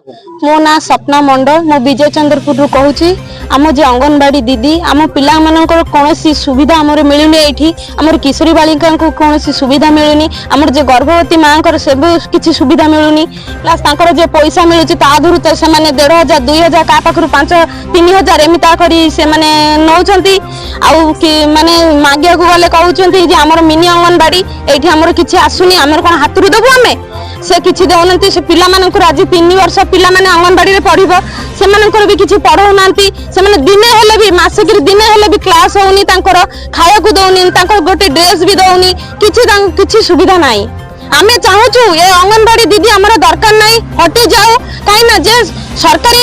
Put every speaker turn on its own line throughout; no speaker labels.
मो ना सपना मंडल मो विजय चंद्रपुर कहूँ आम जे अंगनवाड़ी दीदी आम पिला कौन सुविधा आमर मिलूनी ये आमर किशोरी बालिका को कौन सुविधा मिलूनी आमर जे गर्भवती माँ से किसी सुविधा मिलूनी प्लस तांकर जे पैसा मिलूँ तादू तो से 1500 2000 क्या पाखु 5-3000 एमता करी से नौकरी माने मागिया को गले कहते आमर मिनी अंगनवाड़ी ये आमर किसी आसुनी आमर कौन हाथ देवु आम से किसी दौना से पिला आज 3 वर्ष पिला अंगनवाड़ी में पढ़ से भी किसी पढ़ाऊना से दिने हेले भी मासिक दिने हेले भी क्लास होनी खाया को दौनी गोटे ड्रेस भी दौनी किसी सुविधा नाई आमे चाहूँ ये अंगनवाड़ी दीदी आमर दरकार ना हटि जाऊ कहीं जे सरकार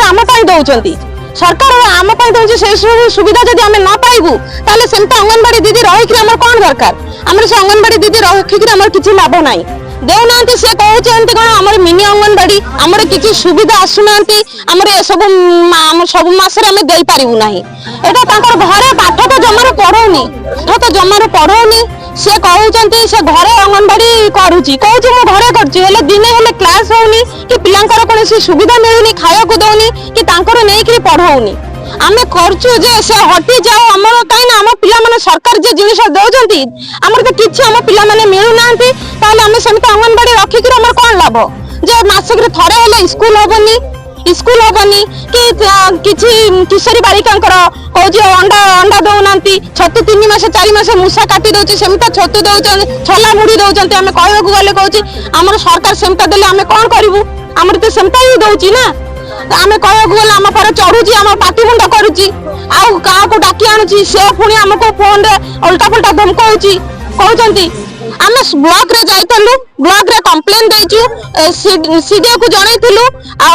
आम दौरान सरकार आम दौर से सुविधा जब आम न पाइबू ताले सेमता अंगनवाड़ी दीदी रहीकि आमर कौन दरकार आमर से अंगनवाड़ी दीदी रखिक आमर किसी लाभ ना देना सी कहते कौन आम मिनी अंगनवाड़ी आमर किसी सुविधा आसुना आमर सब सब मसरे आम दे पारू ना यहाँ घरे पाठ तो जमार पढ़ौनी तो जमार पढ़ौनी से कहते से घरे अंगनवाड़ी करुच्ची कहूँ मो घरे कर दिने हेले क्लास होनी कि पिलांकर कौन सुविधा मिलूनी खाया को दौनी कि नहीं पढ़ौनी आम करचु जे से हटि जाओ आमर कहीं आम पिला सरकार जे जिनिस दौरान आमर तो किसी आम पिला मिलूना आम सेमती अंगनवाड़ी रखिक आमर कौन लाभ जे मासिक थरे हेले स्कूल हेनी कि किसी किशोरी बालिका कौन अंडा दौना छतु 3 मास 4 मास मूषा काटी दौर सेमता छतु दौरान छला मुड़ी दौरान आम कहवा गले कहूँ आमर सरकार सेमता देले आम कौन करूँ आमर तो सेमता ही दौची ना आम कहवा गले आम पर चढ़ुची आम पाटी मुंड करुच्ची आउ क्या डाकी आणुची से पुणी आमको फोन रे उल्टा पुल्टा धमकाउची कहते आम ब्लॉक रे जाइतलु ब्लॉक रे कंप्लेन देइछु सीडीओ को जनैथिलु आ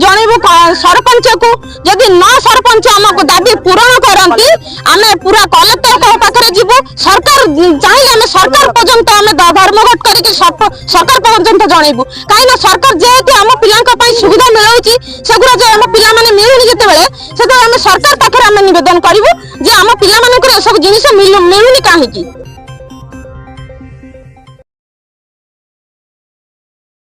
जनैबु सरपंच को जदि न सरपंच हमको दाबी पूरण करंती आमे पूरा कलेक्टर को पाखरे जीवु सरकार चाहिए आमे सरकार पर्यंत आमे धर्मघट करके सरकार पर्यंत जनैबु काई ना सरकार जेहेतु आम पिलांका पई सुविधा मिलौची सेगुरा जे आम पिला माने मिलुनी जते बेले सेतो आमे सरकार पाखरे आमे निवेदन करिवु जे आम पिला मानकर सब जिनिस मिलुनी काहेकी।